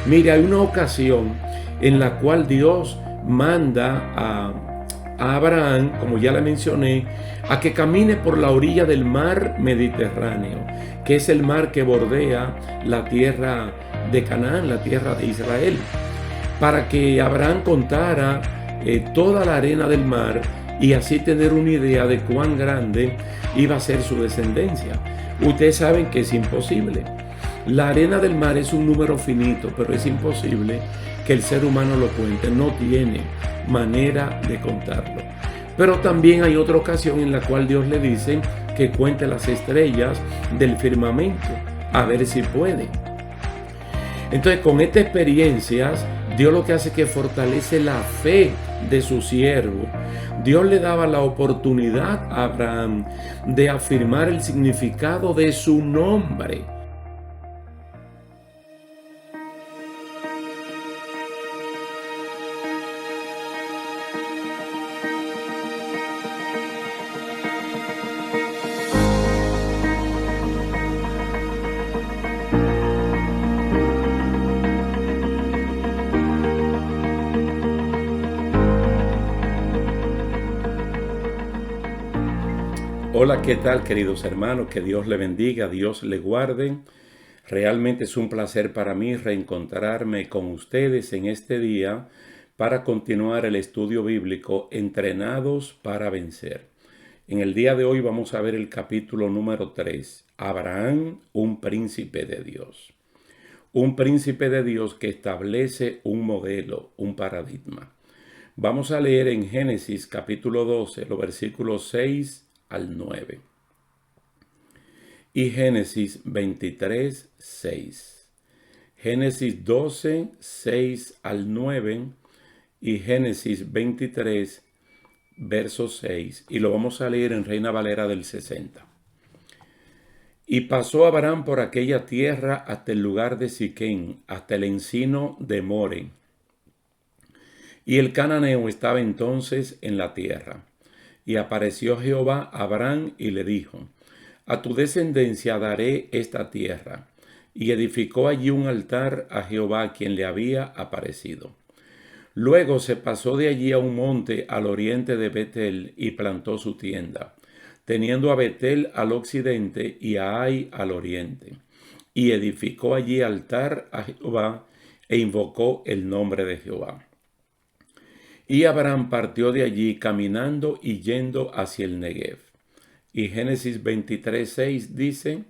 Mire, hay una ocasión en la cual Dios manda a Abraham, como ya le mencioné, a que camine por la orilla del mar Mediterráneo, que es el mar que bordea la tierra de Canaán, la tierra de Israel, para que Abraham contara toda la arena del mar y así tener una idea de cuán grande iba a ser su descendencia. Ustedes saben que es imposible. La arena del mar es un número finito, pero es imposible que el ser humano lo cuente. No tiene manera de contarlo. Pero también hay otra ocasión en la cual Dios le dice que cuente las estrellas del firmamento, a ver si puede. Entonces, con estas experiencias, Dios lo que hace es que fortalece la fe de su siervo. Dios le daba la oportunidad a Abraham de afirmar el significado de su nombre. Hola, ¿qué tal, queridos hermanos? Que Dios le bendiga, Dios le guarde. Realmente es un placer para mí reencontrarme con ustedes en este día para continuar el estudio bíblico Entrenados para Vencer. En el día de hoy vamos a ver el capítulo número 3, Abraham, un príncipe de Dios. Un príncipe de Dios que establece un modelo, un paradigma. Vamos a leer en Génesis capítulo 12, los versículos 6 al 9. Y Génesis 23, 6. Génesis 12, 6 al 9 y Génesis 23, verso 6. Y lo vamos a leer en Reina Valera del 60. Y pasó Abraham por aquella tierra hasta el lugar de Siquén, hasta el encino de More. Y el cananeo estaba entonces en la tierra. Y apareció Jehová a Abraham y le dijo: a tu descendencia daré esta tierra. Y edificó allí un altar a Jehová, quien le había aparecido. Luego se pasó de allí a un monte al oriente de Betel y plantó su tienda, teniendo a Betel al occidente y a Ai al oriente. Y edificó allí altar a Jehová e invocó el nombre de Jehová. Y Abraham partió de allí caminando y yendo hacia el Negev. Y Génesis 23, 6 dice: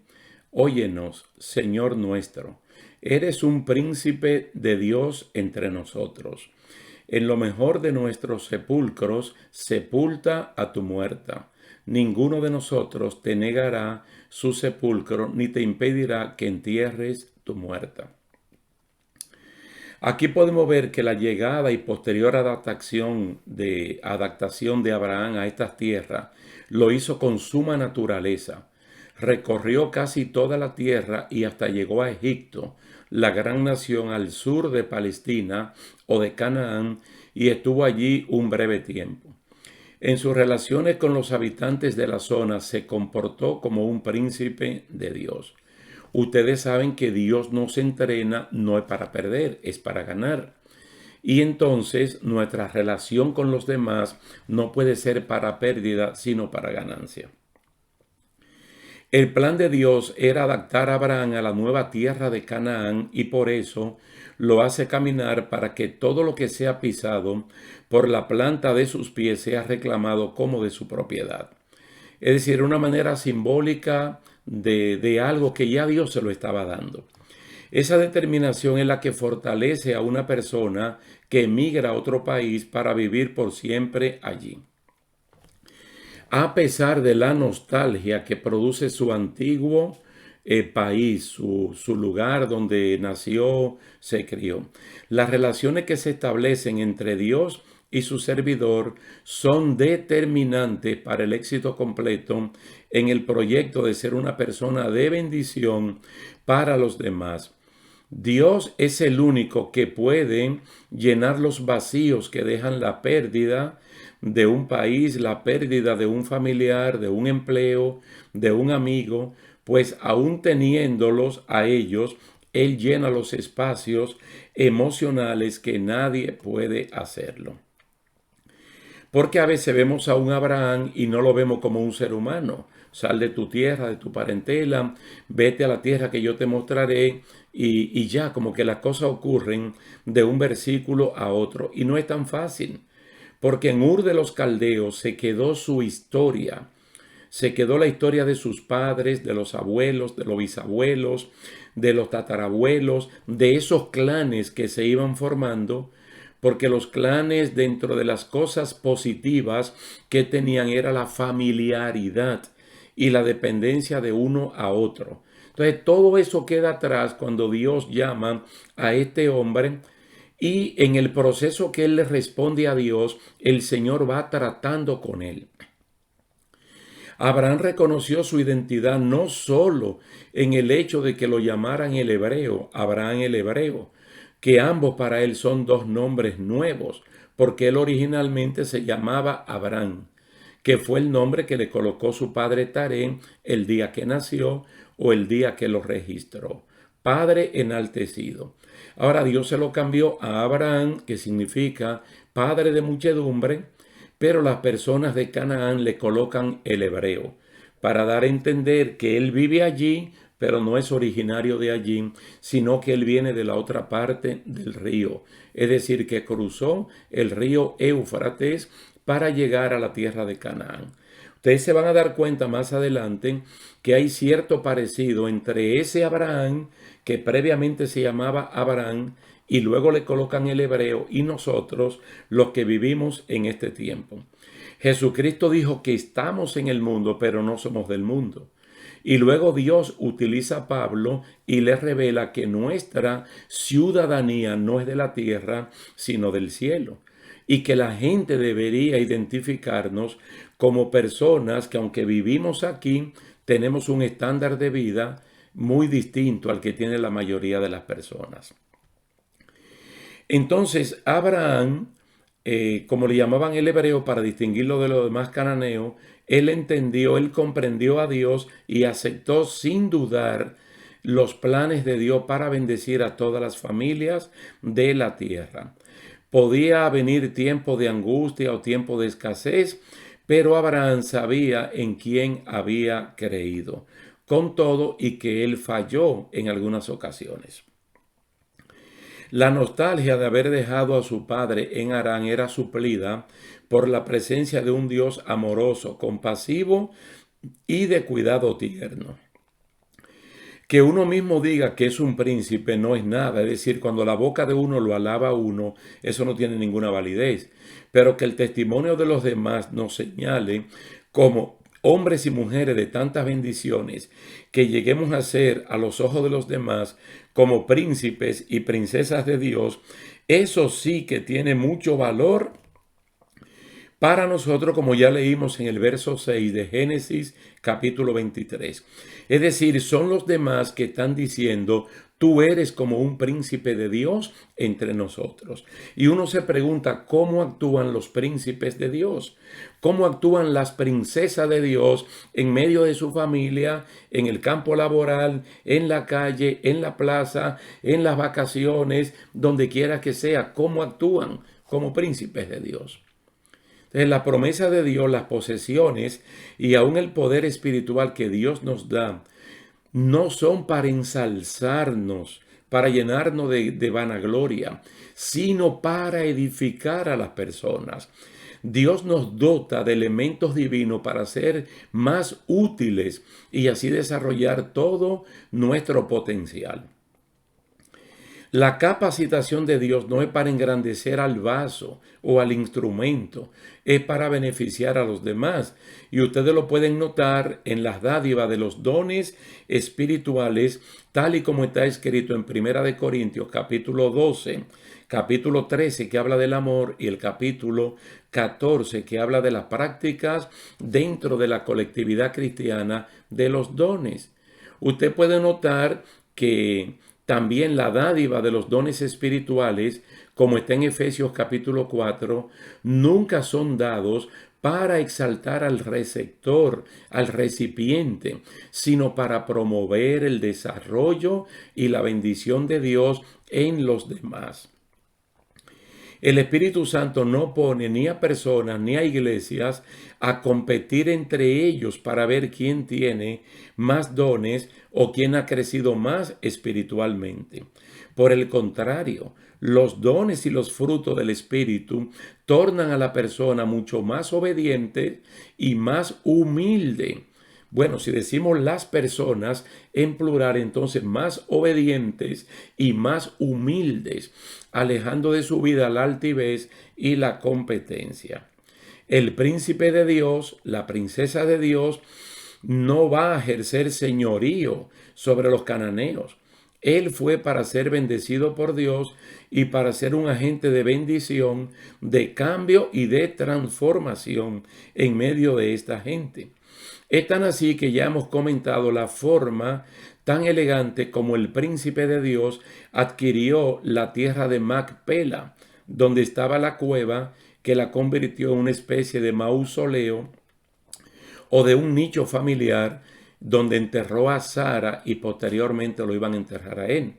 óyenos, Señor nuestro, eres un príncipe de Dios entre nosotros. En lo mejor de nuestros sepulcros sepulta a tu muerta. Ninguno de nosotros te negará su sepulcro, ni te impedirá que entierres tu muerta. Aquí podemos ver que la llegada y posterior adaptación de Abraham a estas tierras lo hizo con suma naturaleza. Recorrió casi toda la tierra y hasta llegó a Egipto, la gran nación al sur de Palestina o de Canaán, y estuvo allí un breve tiempo. En sus relaciones con los habitantes de la zona se comportó como un príncipe de Dios. Ustedes saben que Dios nos entrena no es para perder, es para ganar. Y entonces nuestra relación con los demás no puede ser para pérdida, sino para ganancia. El plan de Dios era adaptar a Abraham a la nueva tierra de Canaán y por eso lo hace caminar para que todo lo que sea pisado por la planta de sus pies sea reclamado como de su propiedad. Es decir, una manera simbólica de algo que ya Dios se lo estaba dando. Esa determinación es la que fortalece a una persona que emigra a otro país para vivir por siempre allí. A pesar de la nostalgia que produce su antiguo país, su lugar donde nació, se crió. Las relaciones que se establecen entre Dios y su servidor son determinantes para el éxito completo en el proyecto de ser una persona de bendición para los demás. Dios es el único que puede llenar los vacíos que dejan la pérdida de un país, la pérdida de un familiar, de un empleo, de un amigo, pues aún teniéndolos a ellos, Él llena los espacios emocionales que nadie puede hacerlo. Porque a veces vemos a un Abraham y no lo vemos como un ser humano. Sal de tu tierra, de tu parentela, vete a la tierra que yo te mostraré y ya, como que las cosas ocurren de un versículo a otro. Y no es tan fácil, porque en Ur de los Caldeos se quedó su historia. Se quedó la historia de sus padres, de los abuelos, de los bisabuelos, de los tatarabuelos, de esos clanes que se iban formando, porque los clanes, dentro de las cosas positivas que tenían, era la familiaridad y la dependencia de uno a otro. Entonces todo eso queda atrás cuando Dios llama a este hombre, y en el proceso que él le responde a Dios, el Señor va tratando con él. Abraham reconoció su identidad no solo en el hecho de que lo llamaran el hebreo, Abraham el hebreo, que ambos para él son dos nombres nuevos, porque él originalmente se llamaba Abraham, que fue el nombre que le colocó su padre Taré el día que nació o el día que lo registró. Padre enaltecido. Ahora Dios se lo cambió a Abraham, que significa padre de muchedumbre, pero las personas de Canaán le colocan el hebreo, para dar a entender que él vive allí, pero no es originario de allí, sino que él viene de la otra parte del río. Es decir, que cruzó el río Éufrates para llegar a la tierra de Canaán. Ustedes se van a dar cuenta más adelante que hay cierto parecido entre ese Abraham, que previamente se llamaba Abraham, y luego le colocan el hebreo, y nosotros, los que vivimos en este tiempo. Jesucristo dijo que estamos en el mundo, pero no somos del mundo. Y luego Dios utiliza a Pablo y le revela que nuestra ciudadanía no es de la tierra, sino del cielo. Y que la gente debería identificarnos como personas que, aunque vivimos aquí, tenemos un estándar de vida muy distinto al que tiene la mayoría de las personas. Entonces, Abraham, como le llamaban el hebreo para distinguirlo de los demás cananeos, él entendió, él comprendió a Dios y aceptó sin dudar los planes de Dios para bendecir a todas las familias de la tierra. Podía venir tiempo de angustia o tiempo de escasez, pero Abraham sabía en quién había creído, con todo y que él falló en algunas ocasiones. La nostalgia de haber dejado a su padre en Harán era suplida por la presencia de un Dios amoroso, compasivo y de cuidado tierno. Que uno mismo diga que es un príncipe no es nada, es decir, cuando la boca de uno lo alaba a uno, eso no tiene ninguna validez, pero que el testimonio de los demás nos señale como hombres y mujeres de tantas bendiciones, que lleguemos a ser a los ojos de los demás como príncipes y princesas de Dios, eso sí que tiene mucho valor para nosotros, como ya leímos en el verso 6 de Génesis capítulo 23. Es decir, son los demás que están diciendo, tú eres como un príncipe de Dios entre nosotros. Y uno se pregunta, ¿cómo actúan los príncipes de Dios? ¿Cómo actúan las princesas de Dios en medio de su familia, en el campo laboral, en la calle, en la plaza, en las vacaciones, donde quiera que sea? ¿Cómo actúan como príncipes de Dios? La promesa de Dios, las posesiones y aún el poder espiritual que Dios nos da, no son para ensalzarnos, para llenarnos de vanagloria, sino para edificar a las personas. Dios nos dota de elementos divinos para ser más útiles y así desarrollar todo nuestro potencial. La capacitación de Dios no es para engrandecer al vaso o al instrumento, es para beneficiar a los demás. Y ustedes lo pueden notar en las dádivas de los dones espirituales, tal y como está escrito en Primera de Corintios, capítulo 12, capítulo 13, que habla del amor, y el capítulo 14, que habla de las prácticas dentro de la colectividad cristiana de los dones. Usted puede notar que también la dádiva de los dones espirituales, como está en Efesios capítulo 4, nunca son dados para exaltar al receptor, al recipiente, sino para promover el desarrollo y la bendición de Dios en los demás. El Espíritu Santo no pone ni a personas ni a iglesias a competir entre ellos para ver quién tiene más dones o quién ha crecido más espiritualmente. Por el contrario, los dones y los frutos del Espíritu tornan a la persona mucho más obediente y más humilde. Bueno, si decimos las personas en plural, entonces más obedientes y más humildes, alejando de su vida la altivez y la competencia. El príncipe de Dios, la princesa de Dios, no va a ejercer señorío sobre los cananeos. Él fue para ser bendecido por Dios y para ser un agente de bendición, de cambio y de transformación en medio de esta gente. Es tan así que ya hemos comentado la forma tan elegante como el príncipe de Dios adquirió la tierra de Macpela, donde estaba la cueva, que la convirtió en una especie de mausoleo o de un nicho familiar donde enterró a Sara y posteriormente lo iban a enterrar a él.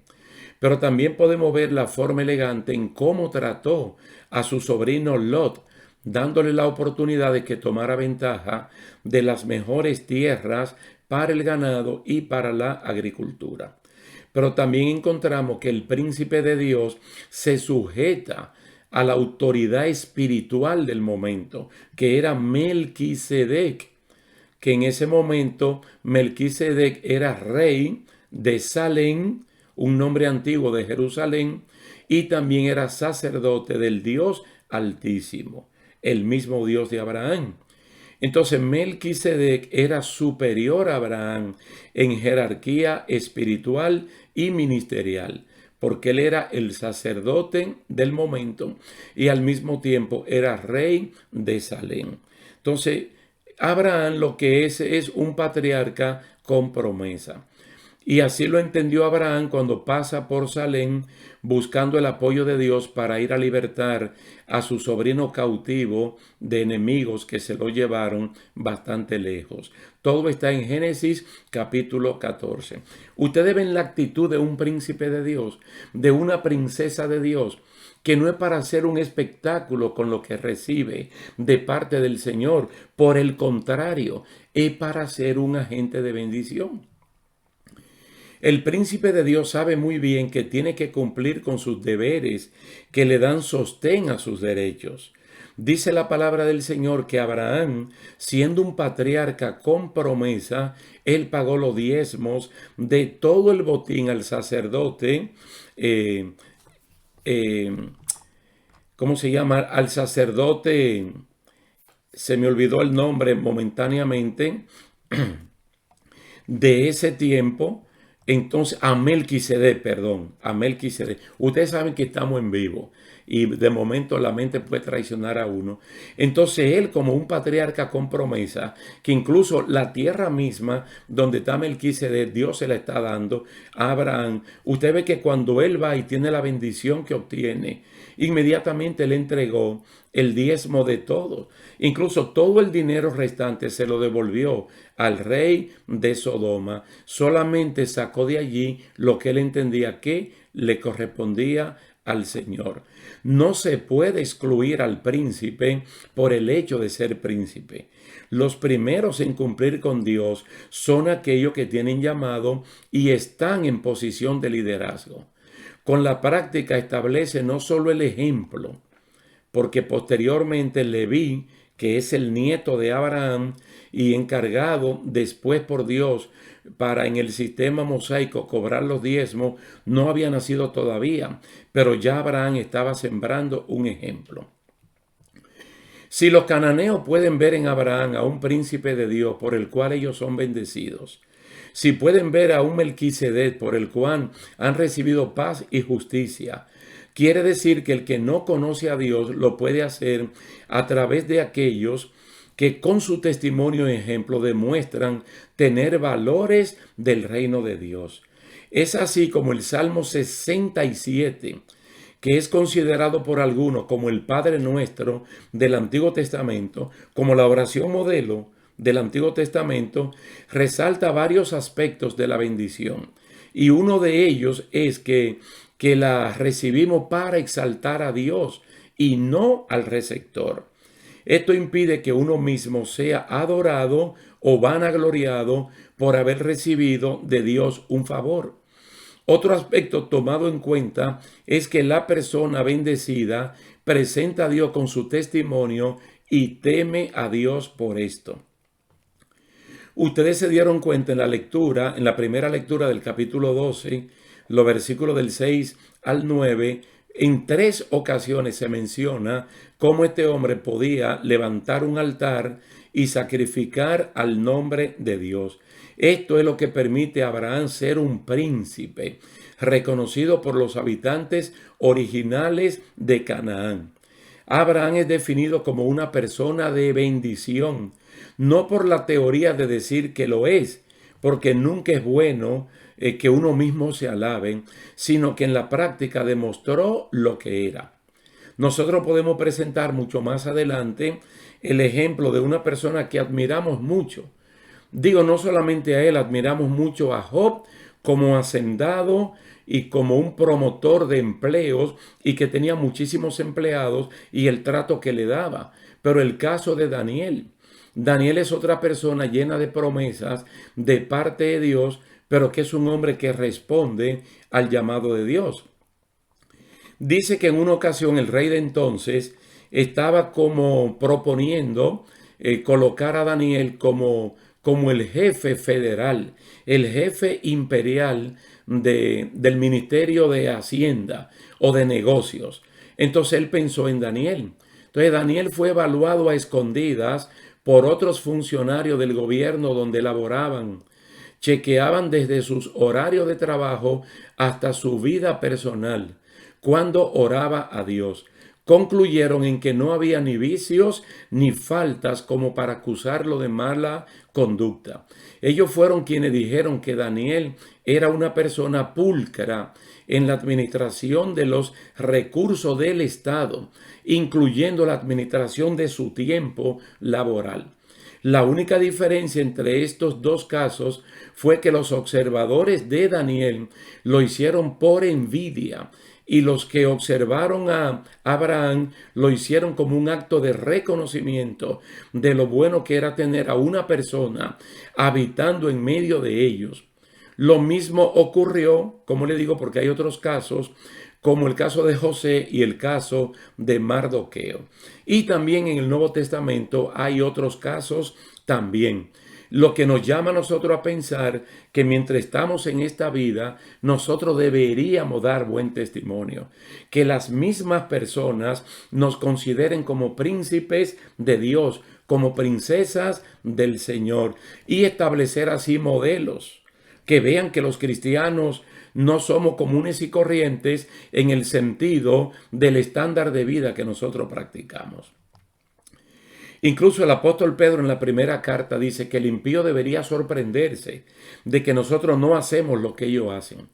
Pero también podemos ver la forma elegante en cómo trató a su sobrino Lot, dándole la oportunidad de que tomara ventaja de las mejores tierras para el ganado y para la agricultura. Pero también encontramos que el príncipe de Dios se sujeta a la autoridad espiritual del momento, que era Melquisedec, que en ese momento Melquisedec era rey de Salem, un nombre antiguo de Jerusalén, y también era sacerdote del Dios Altísimo, el mismo Dios de Abraham. Entonces Melquisedec era superior a Abraham en jerarquía espiritual y ministerial, porque él era el sacerdote del momento y al mismo tiempo era rey de Salem. Entonces Abraham lo que es un patriarca con promesa. Y así lo entendió Abraham cuando pasa por Salem buscando el apoyo de Dios para ir a libertar a su sobrino cautivo de enemigos que se lo llevaron bastante lejos. Todo está en Génesis capítulo 14. Ustedes ven la actitud de un príncipe de Dios, de una princesa de Dios, que no es para hacer un espectáculo con lo que recibe de parte del Señor. Por el contrario, es para ser un agente de bendición. El príncipe de Dios sabe muy bien que tiene que cumplir con sus deberes que le dan sostén a sus derechos. Dice la palabra del Señor que Abraham, siendo un patriarca con promesa, él pagó los diezmos de todo el botín al sacerdote, ¿cómo se llama? Al sacerdote, se me olvidó el nombre momentáneamente, de ese tiempo. Entonces, a Melquisedec. Ustedes saben que estamos en vivo y de momento la mente puede traicionar a uno. Entonces él, como un patriarca con promesa, que incluso la tierra misma donde está Melquisedec, Dios se la está dando a Abraham. Usted ve que cuando él va y tiene la bendición que obtiene, inmediatamente le entregó el diezmo de todo. Incluso todo el dinero restante se lo devolvió al rey de Sodoma. Solamente sacó de allí lo que él entendía que le correspondía al Señor. No se puede excluir al príncipe por el hecho de ser príncipe. Los primeros en cumplir con Dios son aquellos que tienen llamado y están en posición de liderazgo. Con la práctica establece no solo el ejemplo, porque posteriormente Leví, que es el nieto de Abraham y encargado después por Dios para en el sistema mosaico cobrar los diezmos, no había nacido todavía, pero ya Abraham estaba sembrando un ejemplo. Si los cananeos pueden ver en Abraham a un príncipe de Dios por el cual ellos son bendecidos, si pueden ver a un Melquisedec por el cual han recibido paz y justicia, quiere decir que el que no conoce a Dios lo puede hacer a través de aquellos que con su testimonio y ejemplo demuestran tener valores del reino de Dios. Es así como el Salmo 67, que es considerado por algunos como el Padre Nuestro del Antiguo Testamento, como la oración modelo del Antiguo Testamento, resalta varios aspectos de la bendición. Y uno de ellos es que la recibimos para exaltar a Dios y no al receptor. Esto impide que uno mismo sea adorado o vanagloriado por haber recibido de Dios un favor. Otro aspecto tomado en cuenta es que la persona bendecida presenta a Dios con su testimonio y teme a Dios por esto. Ustedes se dieron cuenta en la lectura, en la primera lectura del capítulo 12, los versículos del 6 al 9, en 3 ocasiones se menciona cómo este hombre podía levantar un altar y sacrificar al nombre de Dios. Esto es lo que permite a Abraham ser un príncipe, reconocido por los habitantes originales de Canaán. Abraham es definido como una persona de bendición, no por la teoría de decir que lo es, porque nunca es bueno que uno mismo se alabe, sino que en la práctica demostró lo que era. Nosotros podemos presentar mucho más adelante el ejemplo de una persona que admiramos mucho. Digo, no solamente a él, admiramos mucho a Job como hacendado y como un promotor de empleos y que tenía muchísimos empleados y el trato que le daba. Pero el caso de Daniel. Daniel es otra persona llena de promesas de parte de Dios, pero que es un hombre que responde al llamado de Dios. Dice que en una ocasión el rey de entonces estaba como proponiendo colocar a Daniel como el jefe federal, el jefe imperial del Ministerio de Hacienda o de Negocios. Entonces él pensó en Daniel. Entonces Daniel fue evaluado a escondidas por otros funcionarios del gobierno donde laboraban. Chequeaban desde sus horarios de trabajo hasta su vida personal, cuando oraba a Dios. Concluyeron en que no había ni vicios ni faltas como para acusarlo de mala conducta. Ellos fueron quienes dijeron que Daniel era una persona pulcra en la administración de los recursos del Estado, incluyendo la administración de su tiempo laboral. La única diferencia entre estos dos casos fue que los observadores de Daniel lo hicieron por envidia y los que observaron a Abraham lo hicieron como un acto de reconocimiento de lo bueno que era tener a una persona habitando en medio de ellos. Lo mismo ocurrió, como le digo, porque hay otros casos, como el caso de José y el caso de Mardoqueo. Y también en el Nuevo Testamento hay otros casos también. Lo que nos llama a nosotros a pensar que mientras estamos en esta vida, nosotros deberíamos dar buen testimonio. Que las mismas personas nos consideren como príncipes de Dios, como princesas del Señor, y establecer así modelos. Que vean que los cristianos no somos comunes y corrientes en el sentido del estándar de vida que nosotros practicamos. Incluso el apóstol Pedro en la primera carta dice que el impío debería sorprenderse de que nosotros no hacemos lo que ellos hacen.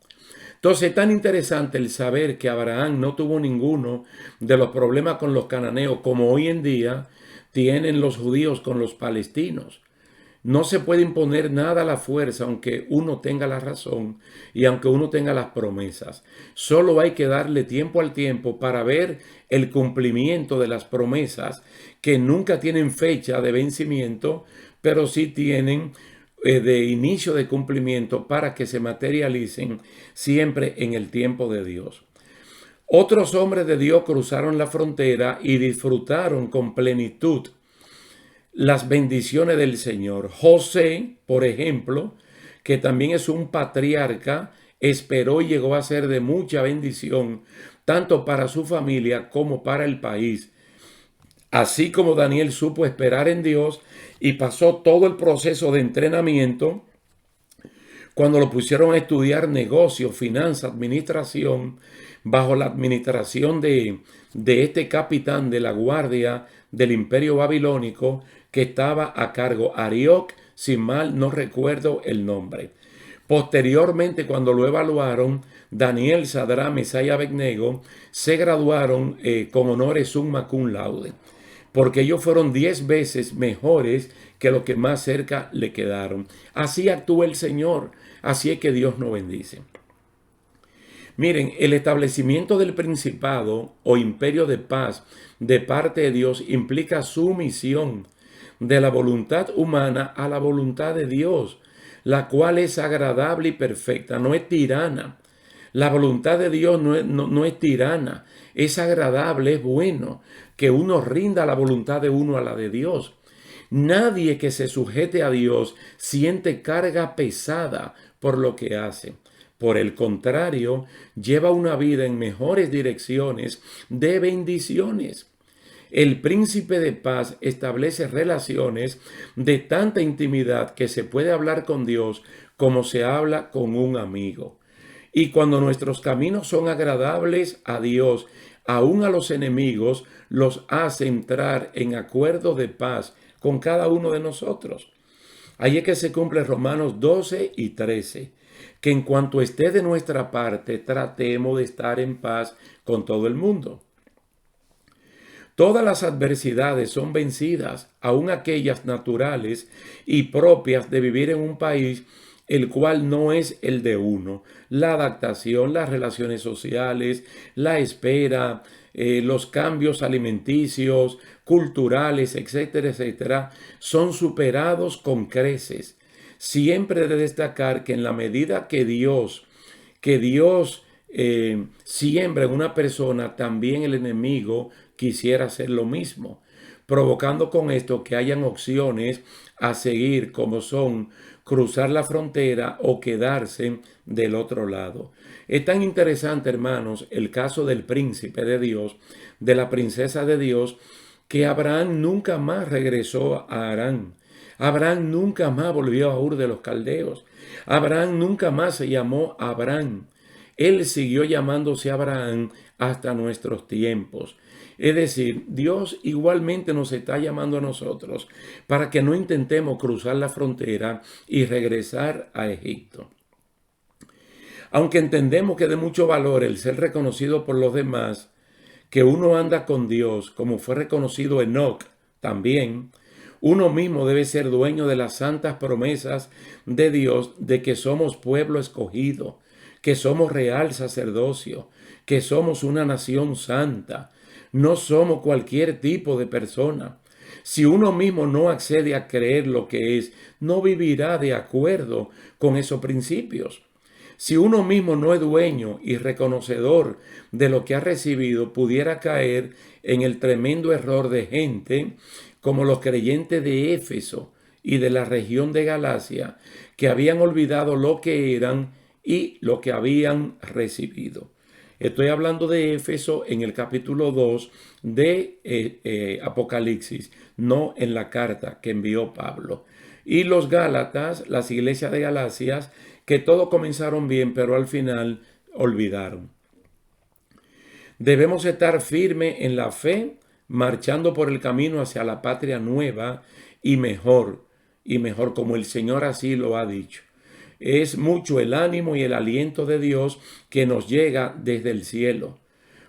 Entonces es tan interesante el saber que Abraham no tuvo ninguno de los problemas con los cananeos como hoy en día tienen los judíos con los palestinos. No se puede imponer nada a la fuerza aunque uno tenga la razón y aunque uno tenga las promesas. Solo hay que darle tiempo al tiempo para ver el cumplimiento de las promesas que nunca tienen fecha de vencimiento, pero sí tienen de inicio de cumplimiento para que se materialicen siempre en el tiempo de Dios. Otros hombres de Dios cruzaron la frontera y disfrutaron con plenitud las bendiciones del Señor. José, por ejemplo, que también es un patriarca, esperó y llegó a ser de mucha bendición, tanto para su familia como para el país. Así como Daniel supo esperar en Dios y pasó todo el proceso de entrenamiento, cuando lo pusieron a estudiar negocios, finanzas, administración, bajo la administración de este capitán de la guardia del imperio babilónico que estaba a cargo, Arioc, si mal no recuerdo el nombre. Posteriormente, cuando lo evaluaron, Daniel, Sadrá, Mesach y Abednego, se graduaron con honores summa cum laude, porque ellos fueron 10 veces mejores que los que más cerca le quedaron. Así actúa el Señor, así es que Dios nos bendice. Miren, el establecimiento del principado o imperio de paz de parte de Dios implica sumisión de la voluntad humana a la voluntad de Dios, la cual es agradable y perfecta, no es tirana. La voluntad de Dios no es tirana, es agradable, es bueno que uno rinda la voluntad de uno a la de Dios. Nadie que se sujete a Dios siente carga pesada por lo que hace. Por el contrario, lleva una vida en mejores direcciones de bendiciones. El príncipe de paz establece relaciones de tanta intimidad que se puede hablar con Dios como se habla con un amigo. Y cuando nuestros caminos son agradables a Dios, aún a los enemigos, los hace entrar en acuerdo de paz con cada uno de nosotros. Ahí es que se cumple Romanos 12 y 13, que en cuanto esté de nuestra parte, tratemos de estar en paz con todo el mundo. Todas las adversidades son vencidas, aun aquellas naturales y propias de vivir en un país el cual no es el de uno. La adaptación, las relaciones sociales, la espera, los cambios alimenticios, culturales, etcétera, etcétera, son superados con creces. Siempre de destacar que en la medida que Dios siembra en una persona, también el enemigo quisiera hacer lo mismo, provocando con esto que hayan opciones a seguir, como son cruzar la frontera o quedarse del otro lado. Es tan interesante, hermanos, el caso del príncipe de Dios, de la princesa de Dios, que Abraham nunca más regresó a Harán. Abraham nunca más volvió a Ur de los Caldeos. Abraham nunca más se llamó Abraham. Él siguió llamándose Abraham hasta nuestros tiempos. Es decir, Dios igualmente nos está llamando a nosotros para que no intentemos cruzar la frontera y regresar a Egipto. Aunque entendemos que es de mucho valor el ser reconocido por los demás, que uno anda con Dios, como fue reconocido Enoc también, uno mismo debe ser dueño de las santas promesas de Dios de que somos pueblo escogido, que somos real sacerdocio, que somos una nación santa. No somos cualquier tipo de persona. Si uno mismo no accede a creer lo que es, no vivirá de acuerdo con esos principios. Si uno mismo no es dueño y reconocedor de lo que ha recibido, pudiera caer en el tremendo error de gente como los creyentes de Éfeso y de la región de Galacia, que habían olvidado lo que eran y lo que habían recibido. Estoy hablando de Éfeso en el capítulo 2 de Apocalipsis, no en la carta que envió Pablo. Y los Gálatas, las iglesias de Galacias, que todo comenzaron bien, pero al final olvidaron. Debemos estar firmes en la fe, marchando por el camino hacia la patria nueva y mejor como el Señor así lo ha dicho. Es mucho el ánimo y el aliento de Dios que nos llega desde el cielo.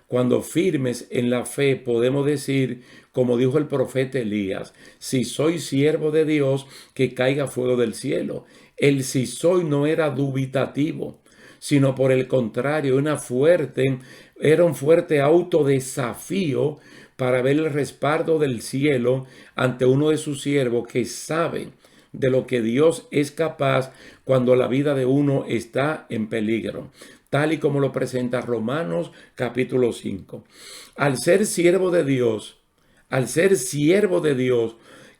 Cuando firmes en la fe podemos decir, como dijo el profeta Elías, si soy siervo de Dios, que caiga fuego del cielo. El si soy no era dubitativo, sino por el contrario, era un fuerte autodesafío para ver el respaldo del cielo ante uno de sus siervos que sabe de lo que Dios es capaz cuando la vida de uno está en peligro, tal y como lo presenta Romanos capítulo 5. Al ser siervo de Dios,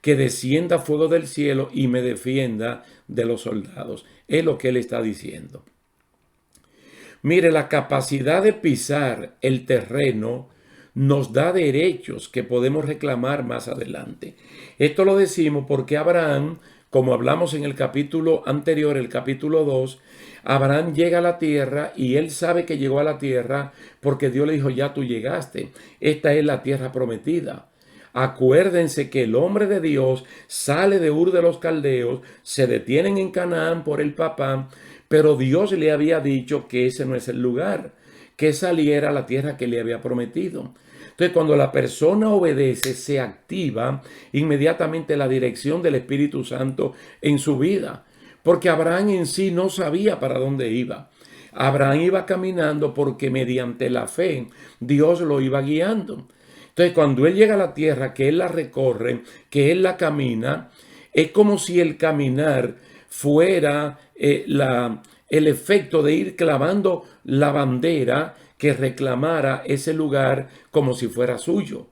que descienda fuego del cielo y me defienda de los soldados. Es lo que él está diciendo. Mire, la capacidad de pisar el terreno nos da derechos que podemos reclamar más adelante. Esto lo decimos porque Abraham, como hablamos en el capítulo anterior, el capítulo 2, Abraham llega a la tierra y él sabe que llegó a la tierra porque Dios le dijo, ya tú llegaste, esta es la tierra prometida. Acuérdense que el hombre de Dios sale de Ur de los Caldeos, se detienen en Canaán por el papá, pero Dios le había dicho que ese no es el lugar, que saliera a la tierra que le había prometido. Entonces, cuando la persona obedece, se activa inmediatamente la dirección del Espíritu Santo en su vida, porque Abraham en sí no sabía para dónde iba. Abraham iba caminando porque mediante la fe Dios lo iba guiando. Entonces, cuando él llega a la tierra, que él la recorre, que él la camina, es como si el caminar fuera el efecto de ir clavando la bandera que reclamara ese lugar como si fuera suyo.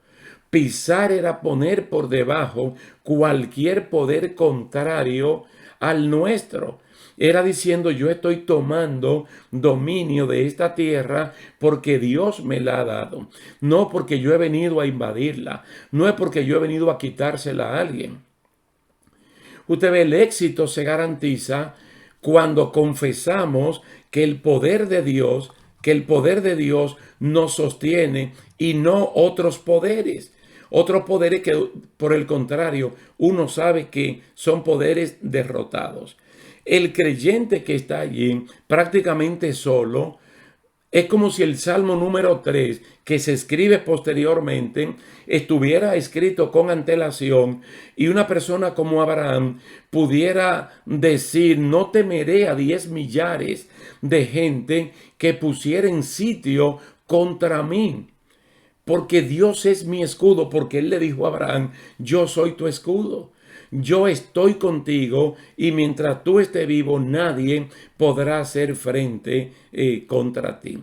Pisar era poner por debajo cualquier poder contrario al nuestro. Era diciendo, yo estoy tomando dominio de esta tierra porque Dios me la ha dado. No porque yo he venido a invadirla. No es porque yo he venido a quitársela a alguien. Usted ve, el éxito se garantiza cuando confesamos que el poder de Dios, nos sostiene y no otros poderes. Otros poderes que, por el contrario, uno sabe que son poderes derrotados. El creyente que está allí prácticamente solo, es como si el Salmo número 3, que se escribe posteriormente, estuviera escrito con antelación y una persona como Abraham pudiera decir, no temeré a 10 millares de gente que pusieren sitio contra mí. Porque Dios es mi escudo, porque Él le dijo a Abraham, yo soy tu escudo. Yo estoy contigo y mientras tú estés vivo nadie podrá hacer frente contra ti.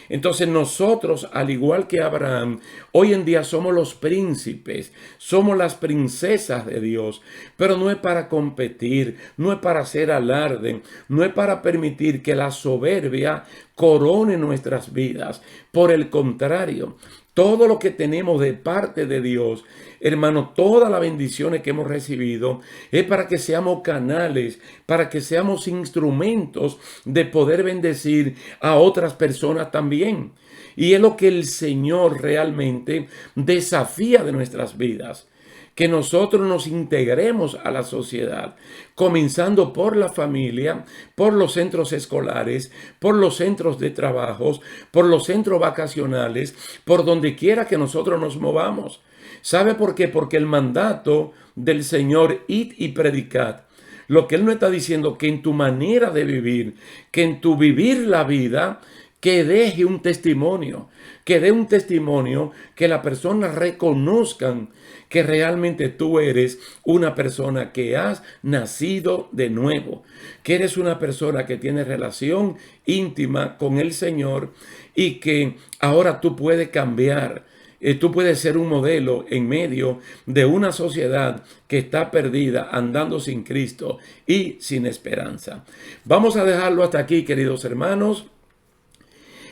Entonces nosotros, al igual que Abraham, hoy en día somos los príncipes, somos las princesas de Dios, pero no es para competir, no es para hacer alarde, no es para permitir que la soberbia corone nuestras vidas. Por el contrario, todo lo que tenemos de parte de Dios, hermano, todas las bendiciones que hemos recibido es para que seamos canales, para que seamos instrumentos de poder bendecir a otras personas también. Y es lo que el Señor realmente desafía de nuestras vidas. Que nosotros nos integremos a la sociedad, comenzando por la familia, por los centros escolares, por los centros de trabajos, por los centros vacacionales, por donde quiera que nosotros nos movamos. ¿Sabe por qué? Porque el mandato del Señor, id y predicad, lo que Él nos está diciendo, que en tu manera de vivir, que en tu vivir la vida, que deje un testimonio, que dé un testimonio, que las personas reconozcan que realmente tú eres una persona que has nacido de nuevo, que eres una persona que tiene relación íntima con el Señor y que ahora tú puedes cambiar. Tú puedes ser un modelo en medio de una sociedad que está perdida, andando sin Cristo y sin esperanza. Vamos a dejarlo hasta aquí, queridos hermanos,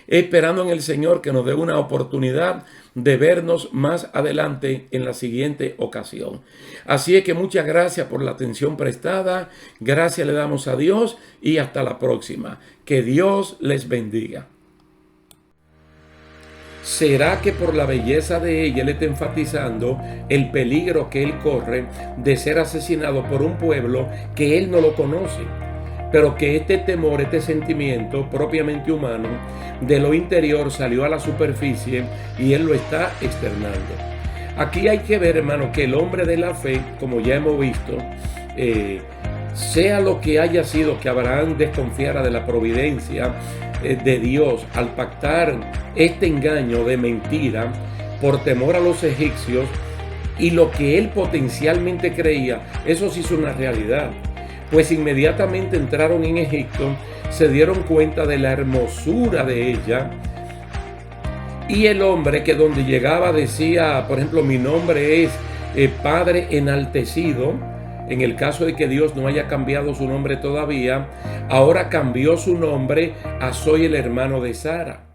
esperando en el Señor que nos dé una oportunidad de vernos más adelante en la siguiente ocasión. Así es que muchas gracias por la atención prestada, gracias le damos a Dios y hasta la próxima. Que Dios les bendiga. ¿Será que por la belleza de ella Él está enfatizando el peligro que Él corre de ser asesinado por un pueblo que Él no lo conoce? Pero que este temor, este sentimiento propiamente humano de lo interior salió a la superficie y Él lo está externando. Aquí hay que ver, hermano, que el hombre de la fe, como ya hemos visto, sea lo que haya sido que Abraham desconfiara de la providencia de Dios al pactar este engaño de mentira por temor a los egipcios, y lo que él potencialmente creía, eso sí es una realidad. Pues inmediatamente entraron en Egipto, se dieron cuenta de la hermosura de ella, y el hombre que donde llegaba decía, por ejemplo, mi nombre es Padre enaltecido. En el caso de que Dios no haya cambiado su nombre todavía, ahora cambió su nombre a soy el hermano de Sara.